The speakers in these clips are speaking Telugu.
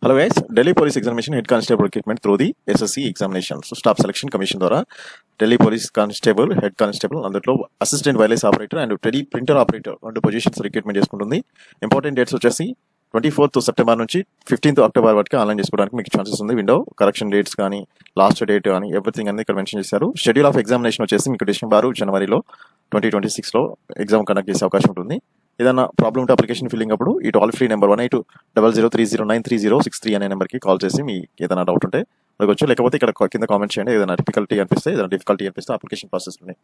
Hello guys, Delhi Police Examination Head Constable Recruitment through the SSC examination. So Staff Selection Commission ద్వారా Delhi police constable head constable అందులో assistant wireless operator and teleprinter operator రెండు పొజిషన్స్ రిక్రూట్మెంట్ చేసుకుంటుంది. ఇంపార్టెంట్ డేట్స్ వచ్చేసి 24th సెప్టెంబర్ నుంచి 15th అక్టోబర్ వరకు ఆన్లైన్ చేసుకోవడానికి మీకు ఛాన్సెస్ ఉంది. విండో కరెక్షన్ డేట్స్ కానీ లాస్ట్ డేట్ కానీ ఎవ్రీథింగ్ అనేది ఇక్కడ మెన్షన్ చేశారు. షెడ్యూల్ ఆఫ్ ఎగ్జామినేషన్ వచ్చేసి మీకు డిసెంబర్ జనవరిలో 2026లో ఎగ్జామ్ కండక్ట్ చేసే అవకాశం ఉంటుంది. ఏదైనా ప్రాబ్లమ్ ఉంటే అప్లికేషన్ ఫిల్లింగ్ అప్పుడు ఈ టోల్ ఫ్రీ నెంబర్ 180030093063 అనే నెంబర్కి కాల్ చేసి మీ ఏదైనా డౌట్ ఉంటే అడగొచ్చు. లేకపోతే ఇక్కడ కింద కామెంట్ చేయండి. ఏదైనా డిఫికల్టీ అనిపిస్తే అప్లికేషన్ ప్రాసెస్ ఉంది.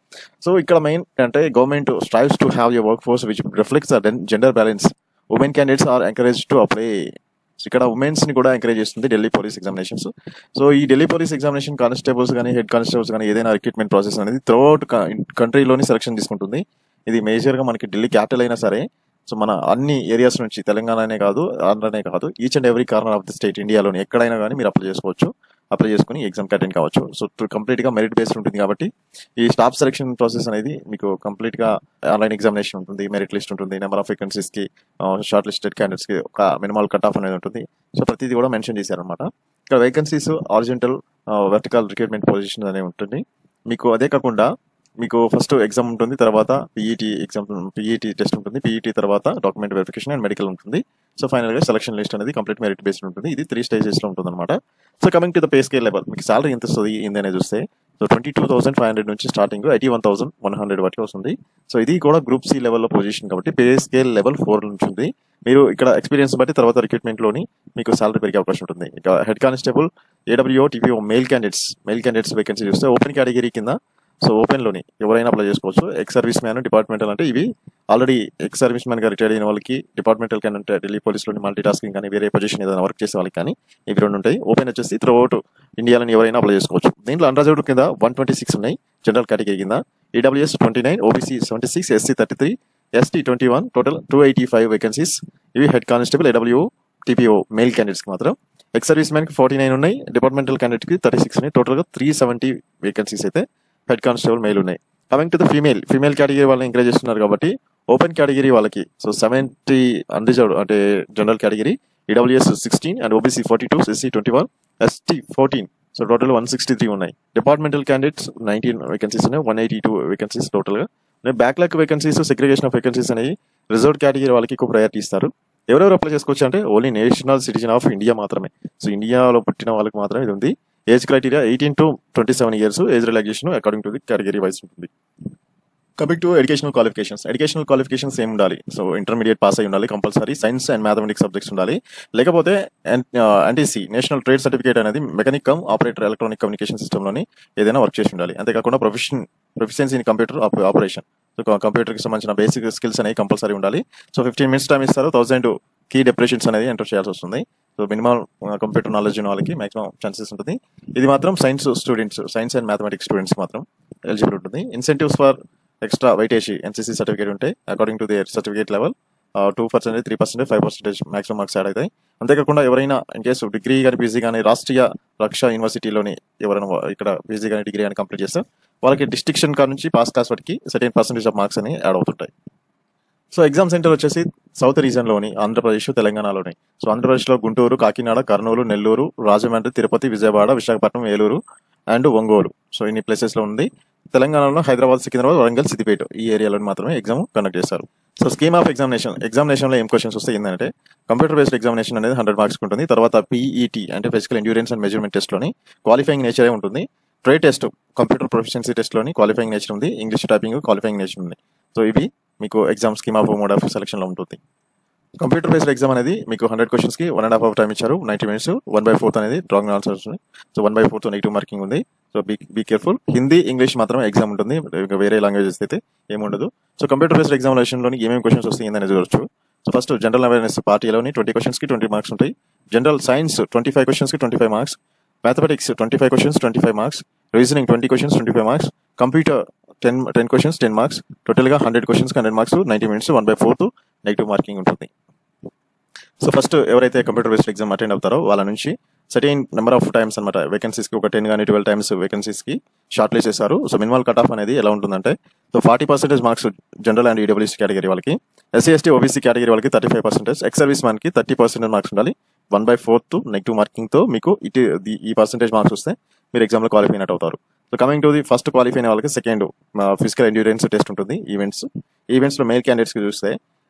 సో ఇక్కడ మెయిన్ అంటే government strives to have your work force which reflects gender balance. Women candidates are encourage to apply. ఇక్కడ ఉమెన్స్ ని కూడా ఎంకరేజ్ చేస్తుంది ఢిల్లీ పోలీస్ ఎగ్జామినేషన్స్. సో ఈ ఢిల్లీ పోలీస్ ఎగ్జామినేషన్ కానిస్టేబుల్స్ కానీ హెడ్ కానిస్టేబుల్స్ కానీ ఏదైనా రిక్రూట్మెంట్ ప్రాసెస్ అనేది త్రూఅవుట్ కంట్రీలోని సెలక్షన్ తీసుకుంటుంది. ఇది మేజర్గా మనకి ఢిల్లీ క్యాపిటల్ అయినా సరే, సో మన అన్ని ఏరియాస్ నుంచి తెలంగాణనే కాదు ఆంధ్రనే కాదు each and every corner of the state ఇండియాలోని ఎక్కడైనా కానీ మీరు అప్లై చేసుకోవచ్చు. అప్లై చేసుకుని ఎగ్జామ్ అటెండ్ కావచ్చు. సో కంప్లీట్గా మెరిట్ బేస్డ్ ఉంటుంది కాబట్టి ఈ స్టాఫ్ సెలక్షన్ ప్రాసెస్ అనేది మీకు కంప్లీట్గా ఆన్లైన్ ఎగ్జామినేషన్ ఉంటుంది, మెరిట్ లిస్ట్ ఉంటుంది, నెంబర్ ఆఫ్ వేకెన్సీస్కి షార్ట్ లిస్టెడ్ క్యాండిడేట్స్కి ఒక మినిమల్ కట్ ఆఫ్ అనేది ఉంటుంది. సో ప్రతిదీ కూడా మెన్షన్ చేశారనమాట. ఇక్కడ vacancies horizontal vertical recruitment position అనేవి ఉంటుంది. మీకు అదే కాకుండా మీకు ఫస్ట్ ఎగ్జామ్ ఉంటుంది, తర్వాత పీఈటీ టెస్ట్ ఉంటుంది, పీఈటీ తర్వాత డాక్యుమెంట్ వెరిఫికేషన్ అండ్ మెడికల్ ఉంటుంది. సో ఫైనల్గా సెలక్షన్ లిస్ట్ అనేది కంప్లీట్ మెరిట్ బేస్డ్ ఉంటుంది. ఇది 3 స్టేజెస్లో ఉంటుంది అనమాట. So coming to the pay scale level, మీకు సాలరీ ఎంత వస్తుంది ఏందనే చూస్తే సో 22,500 నుంచి స్టార్టింగ్ 81,100 వరకు వస్తుంది. సో ఇది కూడా గ్రూప్ సి లెవెల్లో పొజిషన్ కాబట్టి పే స్కేల్ లెవెల్ 4 నుంచి ఉంది. మీరు ఇక్కడ ఎక్స్పీరియన్స్ బట్టి తర్వాత రిక్రూట్మెంట్లోని మీకు సాలరీ పెరిగే అవకాశం ఉంటుంది. ఇక head constable AWO TPO male candidates vacancy చూస్తే ఓపెన్ కేటగిరీ కింద సో ఓపెన్లోని ఎవరైనా అప్లై చేసుకోవచ్చు. ఎక్స్ సర్వీస్ మ్యాన్, డిపార్ట్మెంటల్ అంటే ఇవి ఆల్రెడీ ఎక్స్ సర్వీస్ మ్యాన్గా రిటైర్ అయిన వాళ్ళకి, డిపార్ట్మెంటల్ క్యాన్ అంటే ఢిల్లీ పోలీస్లోని మల్టీ టాస్కింగ్ కానీ వేరే పొజిషన్ ఏదైనా వర్క్ చేసే వాళ్ళకి కానీ ఇవి రెండు ఉంటాయి. ఓపెన్ వచ్చేసి త్రూఅవుట్ ఇండియాలోని ఎవరైనా అప్లై చేసుకోవచ్చు. దీంట్లో అన్రిజర్వ్డ్ కింద 126 ఉన్నాయి. జనరల్ కేటగిరీ కింద EWS 29, OBC 76, SC 33, ST 21, total 285 vacancies. ఇవి హెడ్ కానిస్టేబుల్ ఏడబ్ల్యూ టీపీఓ మెయిల్ క్యాండిడేట్స్కి మాత్రం. ఎక్స్ సర్వీస్ మ్యాన్కి 49 ఉన్నాయి, డిపార్ట్మెంటల్ క్యాండిడేట్కి 36 ఉన్నాయి. టోటల్గా 370 వేకెన్సీస్ అయితే హెడ్ కానిస్టేబుల్ మెయిల్ ఉన్నాయి. Coming to the female category వాళ్ళని ఎంకరేజ్ చేస్తున్నారు కాబట్టి ఓపెన్ కేటగిరీ వాళ్ళకి సో 70 అన్రిజర్వ్డ్ అంటే general category EWS 16 and OBC 42, SC 21, ST 14. So total 163 ఉన్నాయి. డిపార్ట్మెంటల్ క్యాండిడేట్స్ 19 వేకెన్సీస్ ఉన్నాయి, 182 వేకెన్సీస్ టోటల్గా. Backlog vacancies, segregation of vacancies అనేవి రిజర్వ్డ్ కేటగిరీ వాళ్ళకి ఎక్కువ ప్రయారిటీ ఇస్తారు. ఎవరెవరు అప్లై చేసుకోవచ్చు అంటే only national citizen of India మాత్రమే. సో ఇండియాలో పుట్టిన వాళ్ళకి మాత్రమే ఇది ఉంది. Age criteria 18 to 27 years. Age relaxation according to the category wise ఉంటుంది. కమింగ్ టు ఎడ్యుకేషనల్ క్వాలిఫికేషన్స్ ఏమి ఉండాలి? సో ఇంటర్మీడియట్ పాస్ అయి ఉండాలి compulsory. Science and mathematics subjects ఉండాలి. లేకపోతే ఎన్టీసీ నేషనల్ ట్రేడ్ సర్టిఫికేట్ అనేది mechanic cum operator electronic communication సిస్టంలోని ఏదైనా వర్క్ చేసి ఉండాలి. అంతేకాకుండా proficiency in computer operation. So కంప్యూటర్కి సంబంధించిన బేసిక్ స్కిల్స్ అనేవి కంపల్సరీ ఉండాలి. సో 15 minutes టైం ఇస్తారు. 1000 కీ డెప్రెషన్స్ అనేది ఎంటర్ చేయాల్సి వస్తుంది. సో మినిమం కంప్యూటర్ నాలెడ్జ్ ఉన్న వాళ్ళకి మాక్సిమం ఛాన్సెస్ ఉంటుంది. ఇది మాత్రం సైన్స్ అండ్ మ్యాథమెటిక్స్ స్టూడెంట్స్ మాత్రం ఎలిజిబుల్ ఉంటుంది. Incentives for extra weightage NCC certificate ఉంటాయి. According to their certificate level 2%, 3%, 5% maximum marks add అవుతాయి. అంతేకాకుండా ఎవరైనా ఇన్ కేసు డిగ్రీ కానీ పీజీ కానీ రాష్ట్రీయ రక్షా యూనివర్సిటీలోని ఎవరైనా ఇక్కడ పీజీ కానీ డిగ్రీ కానీ కంప్లీట్ చేస్తే వాళ్ళకి డిస్టింక్షన్ కార్ నుంచి పాస్ క్లాస్ వరకు 17% ఆఫ్ మార్క్స్ అని యాడ్ అవుతుంటాయి. సో ఎగ్జామ్ సెంటర్ వచ్చేసి సౌత్ రీజన్లోని ఆంధ్రప్రదేశ్, తెలంగాణలోని. సో ఆంధ్రప్రదేశ్లో గుంటూరు, కాకినాడ, కర్నూలు, నెల్లూరు, రాజమండ్రి, తిరుపతి, విజయవాడ, విశాఖపట్నం, ఏలూరు అండ్ ఒంగోలు. సో ఇన్ని ప్లేసెస్లో ఉంది. తెలంగాణలో హైదరాబాద్, సికింద్రాబాద్, వరంగల్, సిద్దిపేట ఈ ఏరియాలో మాత్రమే ఎగ్జామ్ కండక్ట్ చేస్తారు. సో స్కీమ్ ఆఫ్ ఎగ్జామినేషన్లో ఏం క్వశ్చన్స్ వస్తాయి ఏంటంటే కంప్యూటర్ బేస్డ్ ఎగ్జామినేషన్ అనేది 100 మార్క్స్ ఉంటుంది. తర్వాత పీఈటీ అంటే ఫిజికల్ ఎండ్యూరెన్స్ అండ్ మెజర్మెంట్ టెస్ట్లోని క్వాలిఫైయింగ్ నేచరే ఉంటుంది. ట్రేడ్ టెస్ట్ కంప్యూటర్ ప్రొఫిషియన్సీ టెస్ట్లోని క్వాలిఫైయింగ్ నేచర్ ఉంది. ఇంగ్లీష్ టైపింగ్ క్వాలిఫైయింగ్ నేచర్ ఉంది. సో ఇవి మీకు exam scheme of mode of సెలక్షన్లో ఉంటుంది. కంప్యూటర్ బేస్డ్ ఎగ్జామ్ అనేది మీకు 100 క్వశ్చన్స్కి 1.5 hour టైం ఇచ్చారు, 90 minutes. 1/4 అనేది drawing answers. So 1/4 negative marking ఉంది. So be careful. Hindi, English మాత్రమే ఎగ్జామ్ ఉంటుంది. వేరే లాంగ్వేజెస్ అయితే ఏముండదు. సో కంప్యూటర్ బేస్డ్ ఎగ్జామినేషన్లోని ఏమేమి క్వశ్చన్స్ వస్తాయి ఏందని చూడొచ్చు. సో ఫస్ట్ జనరల్ అవేర్నెస్ పార్టీలోని 20 questions-కి 20 marks ఉంటాయి. General science 25 questions-కి 25 marks. Mathematics 25 questions, 25 marks. Reasoning 20 questions, 25 marks. Computer 10 questions, 10 marks. టోటల్గా 100 questions-కి 100 marks, 90 minutes. 1/4 నెగిటివ్ మార్కింగ్ ఉంటుంది. సో ఫస్ట్ ఎవరైతే కంప్యూటర్ బేస్డ్ ఎగ్జామ్ అటెండ్ అవుతారో వాళ్ళ నుంచి సర్టెన్ నెంబర్ ఆఫ్ టైమ్స్ అనమాట వేకెన్సీస్కి ఒక 10 కానీ 12 టైమ్స్ వేకెన్సీస్కి షార్ట్ లిస్ట్ చేస్తారు. సో మినిమల్ కట్ ఆఫ్ అనేది ఎలా ఉంటుందంటే so 40% marks general and EWS category వాళ్ళకి, ఎస్సీ ఎస్టీ ఓబీసీ కేటగిరీ వాళ్ళకి 35%, ఎక్స్ సర్వీస్ మ్యాన్కి 30% మార్క్స్ ఉండాలి. 1/4 నెగిటివ్ మార్కింగ్తో మీకు ఈ పర్సెంటేజ్ మార్క్స్ వస్తే మీరు ఎగ్జామ్లో క్వాలిఫై అయినట్టు అవుతారు. So coming to the first qualify అయిన వాళ్ళకి సెకండ్ ఫిజికల్ ఎండ్యూరెన్స్ టెస్ట్ ఉంటుంది. ఈవెంట్స్లో మెయిల్ క్యాండిడేట్స్కి చూస్తే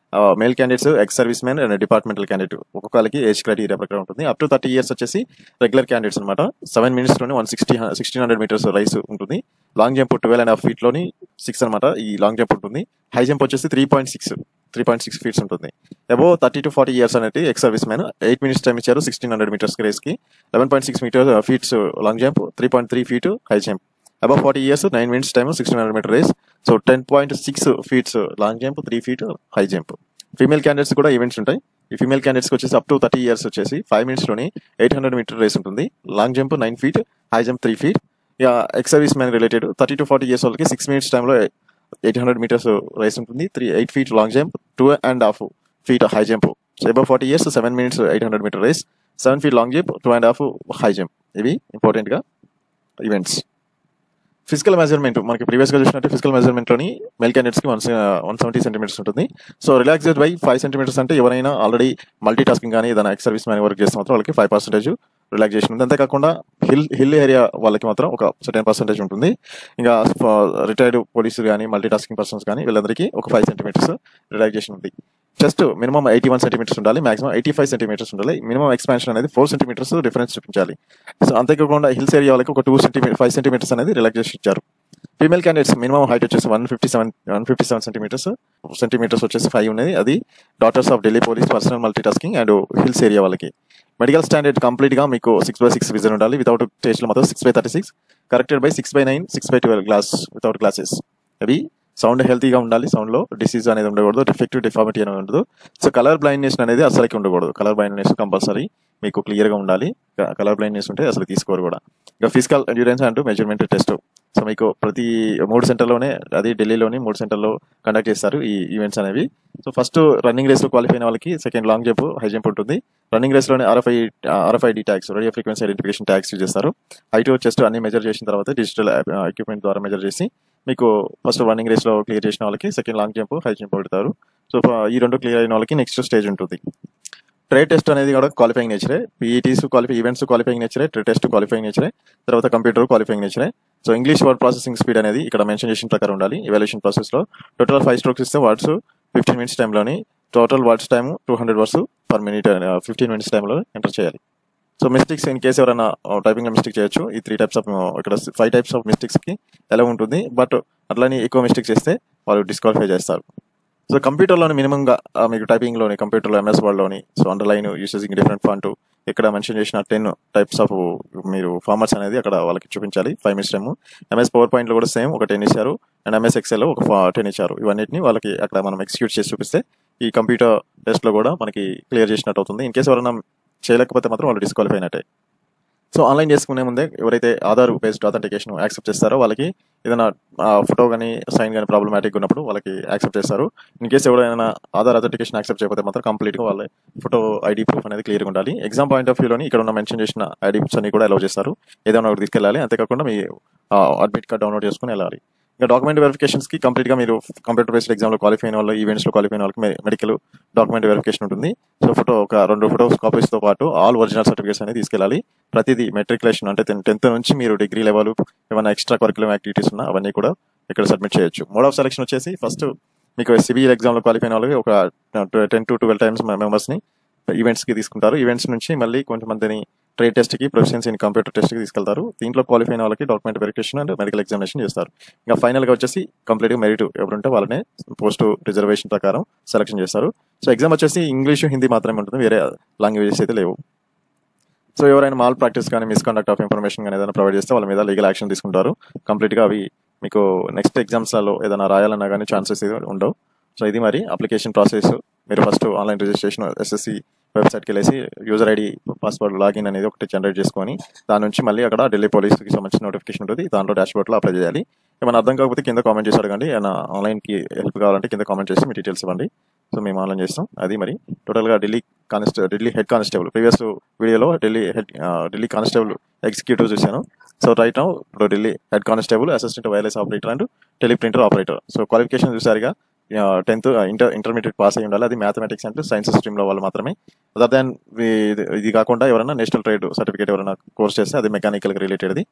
male candidates ex service man and departmental candidate ఒక్కొక్కరికి ఏజ్ క్రైటీరియా ప్రకారం ఉంటుంది. అప్ టు 30 years వచ్చేసి రెగ్యులర్ క్యాండిడేట్స్ అనమాట. 7 minutesలోనే 1600 meters రైస్ ఉంటుంది. లాంగ్ జంప్ 12.5 feetలోని 6 అనమాట ఈ లాంగ్ జంప్ ఉంటుంది. హై జంప్ వచ్చేసి 3.6 feet ఉంటుంది. అబోవ్ 30 to 40 years అనేది ex service man 8 minutes time ఇచ్చారు 1600 meters రేస్కి. 11.6 feet long jump, 3.3 feet high jump. Above 40 years 9 minutes time 1600 meter race. So 10.6 feet long jump, 3 feet high jump. Female candidates కూడా ఈవెంట్స్ ఉంటాయి. ఈ ఫీమేల్ క్యాండిడేట్స్కి వచ్చేసి అప్ టు 30 years వచ్చేసి 5 minutesలోని 800 meter రేస్ ఉంటుంది. Long jump 9 feet, high jump 3 feet. ఇక ex service man related 30 to 40 years వాళ్ళకి 6 minutes టైంలో 800 meters రేస్ ఉంటుంది. 8 feet long jump, 2.5 feet high jump. So above 40 years 7 minutes 800 meter race, 7 feet long jump, 2.5 high jump. ఇవి ఇంపార్టెంట్గా ఈవెంట్స్. ఫిజికల్ మెజర్మెంట్ మనకి ప్రీవియస్గా చూసినట్టు ఫిజికల్ మెజర్మెంట్లోని మెయిల్ క్యాండిడేట్స్కి 170 centimeters ఉంటుంది. సో రిలాక్స్డ్ బై 5 centimeters అంటే ఎవరైనా ఆల్రెడీ మల్టీ టాస్కింగ్ కానీ ఏదైనా ఎక్స్ సర్వీస్ మ్యాన్ వర్క్ చేస్తే మాత్రం వాళ్ళకి 5% రిలాక్సేషన్ ఉంది. అంతేకాకుండా హిల్ ఏరియా వాళ్ళకి మాత్రం ఒక 10% ఉంటుంది. ఇంకా రిటైర్డ్ పోలీసులు కానీ మల్టీ టాస్కింగ్ పర్సన్స్ కానీ వీళ్ళందరికీ ఒక 5 centimeters రిలాక్సేషన్ ఉంది. చెస్ట్ మినిమం 81 centimeters ఉండాలి, మాక్సిమం 85 centimeters ఉండాలి. మినిమం ఎక్స్పాన్షన్ అనేది 4 centimeters డిఫరెన్స్ చూపించాలి. సో అంతేకాకుండా హిల్స్ ఏరియా వాళ్ళకి ఒక 5 centimeters అనేది రిలాక్సేషన్ ఇచ్చారు. ఫీమేల్ క్యాండిడేట్స్ మినిమం హైట్ వచ్చేసి 157 centimeters వచ్చేసి 5 ఉన్నది. అది daughters of Delhi police, personal multi tasking and hills area వాళ్ళకి. మెడికల్ స్టాండర్డ్ కంప్లీట్గా మీకు 6/6 విజన్ ఉండాలి. వితౌట్ టెస్ట్లో మాత్రం 6/36, corrected by 6/9, 6/12 glass without glasses. అవి సౌండ్ హెల్తీగా ఉండాలి, సౌండ్లో డిసీజ్ అనేది ఉండకూడదు, డిఫెక్టివ్ డిఫార్మిటీ అనేది ఉండదు. సో కలర్ బ్లైండ్నెస్ అనేది అసలుకి ఉండకూడదు. కలర్ బ్లైండ్నెస్ కంపల్సరీ మీకు క్లియర్గా ఉండాలి. కలర్ బ్లైండ్నెస్ ఉంటే అసలు తీసుకోరు కూడా. ఇంకా physical endurance and measurement test. So మీకు ప్రతి 3 సెంటర్లోనే, అది ఢిల్లీలోని 3 సెంటర్లో కండక్ట్ చేస్తారు ఈ ఈవెంట్స్ అనేవి. సో ఫస్ట్ రన్నింగ్ రేస్లో క్వాలిఫై అయిన వాళ్ళకి second long jump, high jump ఉంటుంది. రన్నింగ్ రేస్లోనే RFID tags, radio frequency identification tags use చేస్తారు. హైట్, చెస్ట్ అన్ని మెజర్ చేసిన తర్వాత డిజిటల్ ఎక్విప్మెంట్ ద్వారా మెజర్ చేసి మీకు ఫస్ట్ రన్నింగ్ రేస్లో క్లియర్ చేసిన వాళ్ళకి second long jump, high jump పెడతారు. సో ఈ 2 క్లియర్ అయిన వాళ్ళకి నెక్స్ట్ స్టేజ్ ఉంటుంది. ట్రేడ్ టెస్ట్ అనేది కూడా క్వాలిఫైయింగ్ నేచరే. పీఈటీస్ ఈవెంట్స్ క్వాలిఫైయింగ్ నేచరే, ట్రేడ్ టెస్ట్ క్వాలిఫైయింగ్ నేచరే, తర్వాత కంప్యూటర్ క్వాలిఫైయింగ్ నేచరే. So English word processing speed అనేది ఇక్కడ మెన్షన్ చేసిన ప్రకారం ఉండాలి. ఎవాల్యుయేషన్ ప్రాసెస్లో టోటల్ 5 strokes ఇస్తే వర్డ్స్ 15 minutes టైంలోని, total words time 200 words per minute 15 minutes టైంలో ఎంటర్ చేయాలి. సో మిస్టేక్స్ ఇన్ కేసు ఎవరైనా టైపింగ్లో మిస్టేక్ చేయొచ్చు. ఈ 3 types ఆఫ్ ఇక్కడ 5 types ఆఫ్ మిస్టేక్స్కి ఎలా ఉంటుంది. బట్ అట్లని ఎక్కువ మిస్టేక్ చేస్తే వాళ్ళు డిస్క్వాలిఫై చేస్తారు. సో కంప్యూటర్లోని మినిమంగా మీకు టైపింగ్లోని కంప్యూటర్లో MS Wordలోని so underline using different font ఇక్కడ మెన్షన్ చేసిన 10 types ఆఫ్ మీరు ఫార్మాట్స్ అనేది అక్కడ వాళ్ళకి చూపించాలి 5 minutes టైము. MS PowerPointలో కూడా సేమ్ ఒక 10 ఇచ్చారు, అండ్ MS Excelలో ఒక 10 ఇచ్చారు. ఇవన్నిటిని వాళ్ళకి అక్కడ మనం ఎగ్జిక్యూట్ చేసి చూపిస్తే ఈ కంప్యూటర్ టెస్ట్లో కూడా మనకి క్లియర్ చేసినట్టు అవుతుంది. ఇన్ కేసు ఎవరైనా చేయలేకపోతే మాత్రం వాళ్ళు డిస్క్వాలిఫై అయినట్టే. సో ఆన్లైన్ చేసుకునే ముందే ఎవరైతే ఆధార్ బేస్డ్ అథెంటికేషన్ యాక్సెప్ట్ చేస్తారో వాళ్ళకి ఏదైనా ఫోటో కానీ సైన్ కానీ ప్రాబ్లమాటిక్ ఉన్నప్పుడు వాళ్ళకి యాక్సెప్ట్ చేస్తారు. ఇన్ కేసు ఎవరైనా ఆధార్ అథెంటికేషన్ యాక్సెప్ట్ చేయకపోతే మాత్రం కంప్లీట్గా వాళ్ళ ఫోటో ID ప్రూఫ్ అనేది క్లియర్గా ఉండాలి. ఎగ్జామ్ పాయింట్ ఆఫ్ వ్యూలోని ఇక్కడ ఉన్న మెన్షన్ చేసిన ID ప్రూఫ్స్ అన్ని కూడా అలౌ చేస్తారు. ఏదైనా ఒకటి తీసుకెళ్ళాలి. అంతేకాకుండా మీ అడ్మిట్ కార్డ్ డౌన్లోడ్ చేసుకుని వెళ్ళాలి. ఇంకా డాక్యుమెంట్ వెరిఫికేషన్స్కి కంప్లీట్గా మీరు కంప్యూటర్ బేస్డ్ ఎగ్జామ్లో క్వాలిఫై అయిన వాళ్ళు, ఈవెంట్స్లో క్వాలిఫై అయిన వాళ్ళకి మెడికల్ డాక్యుమెంట్ వెరిఫికేషన్ ఉంటుంది. సో ఒక 2 photos కాపీస్తో పాటు ఆల్ ఒరిజినల్ సర్టిఫికేట్స్ అనేది తీసుకెళ్ళాలి. ప్రతిదీ మెట్రికులేషన్ అంటే 10th నుంచి మీరు డిగ్రీ లెవెల్ ఏమైనా ఎక్స్ట్రా కరికులర్ యాక్టివిటీస్ ఉన్నా అవన్నీ కూడా ఇక్కడ సబ్మిట్ చేయొచ్చు. మోడ్ ఆఫ్ సెలక్షన్ వచ్చేసి ఫస్ట్ మీకు సివిల్ ఎగ్జామ్లో క్వాలిఫై అయిన వాళ్ళకి ఒక 10 to 12 times మెంబర్స్ని ఈవెంట్స్కి తీసుకుంటారు. ఈవెంట్స్ నుంచి మళ్ళీ కొంతమందిని ట్రేడ్ టెస్ట్కి, ప్రొఫిషియన్సీ ఇన్ కంప్యూటర్ టెస్ట్కి తీసుకెళ్తారు. దీంట్లో క్వాలిఫై అయిన వాళ్ళకి document verification and medical examination చేస్తారు. ఇంకా ఫైనల్గా వచ్చేసి కంప్లీట్గా మెరిట్ ఎవరుంటే వాళ్ళనే పోస్ట్ రిజర్వేషన్ ప్రకారం సెలక్షన్ చేస్తారు. సో ఎగ్జామ్ వచ్చేసి ఇంగ్లీష్, హిందీ మాత్రమే ఉంటుంది, వేరే లాంగ్వేజెస్ అయితే లేవు. సో ఎవరైనా మాల్ ప్రాక్టీస్ కానీ మిస్కండక్ట్ ఆఫ్ ఇన్ఫర్మేషన్ కానీ ఏదైనా ప్రొవైడ్ చేస్తే వాళ్ళ మీద లీగల్ యాక్షన్ తీసుకుంటారు. కంప్లీట్గా అవి మీకు నెక్స్ట్ ఎగ్జామ్స్లలో ఏదైనా రాయాలన్నా కానీ ఛాన్సెస్ ఉండవు. సో ఇది మరి అప్లికేషన్ ప్రాసెస్. మీరు ఫస్ట్ ఆన్లైన్ రిజిస్ట్రేషన్ SSC వెబ్సైట్కి వెళ్ళేసి యూజర్ ID, పాస్వర్డ్, లాగిన్ అనేది ఒకటి జనరేట్ చేసుకొని దాని నుంచి మళ్ళీ అక్కడ ఢిల్లీ పోలీస్కి సంబంధించిన నోటిఫికేషన్ ఉంటుంది. దాంట్లో డాష్బోర్డ్లో అప్లై చేయాలి. ఏమైనా అర్థం కాకపోతే కింద కామెంట్ చేసి అడగండి. ఏమైనా ఆన్లైన్కి హెల్ప్ కావాలంటే కింద కామెంట్ చేసి మీ డీటెయిల్స్ ఇవ్వండి. సో మేము ఆన్లైన్ చేస్తాం. అది మరి టోటల్గా ఢిల్లీ హెడ్ కానిస్టేబుల్ ప్రీవియస్ వీడియోలో ఢిల్లీ కానిస్టేబుల్ ఎగ్జిక్యూటివ్ చూశాను. సో రైట్ నౌ ఇప్పుడు Delhi head constable, assistant wireless operator and teleprinter operator. So qualification చూసారుగా 10th ఇంటర్మీడియట్ పాస్ అయ్యి ఉండాలి. అది మ్యాథమెటిక్స్ అండ్ సైన్స్ స్ట్రీమ్లో వాళ్ళు మాత్రమే. అదర్ దాన్ ఇది కాకుండా ఎవరైనా నేషనల్ ట్రేడ్ సర్టిఫికేట్ ఎవరైనా కోర్స్ చేస్తే అది మెకానికల్కి రిలేటెడ్ది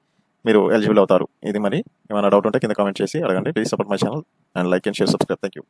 మీరు ఎలిజిబుల్ అవుతారు. ఇది మరి ఏమైనా డౌట్ ఉంటే కింద కామెంట్ చేసి అడగండి. Please support my channel and like and share, subscribe. Thank you.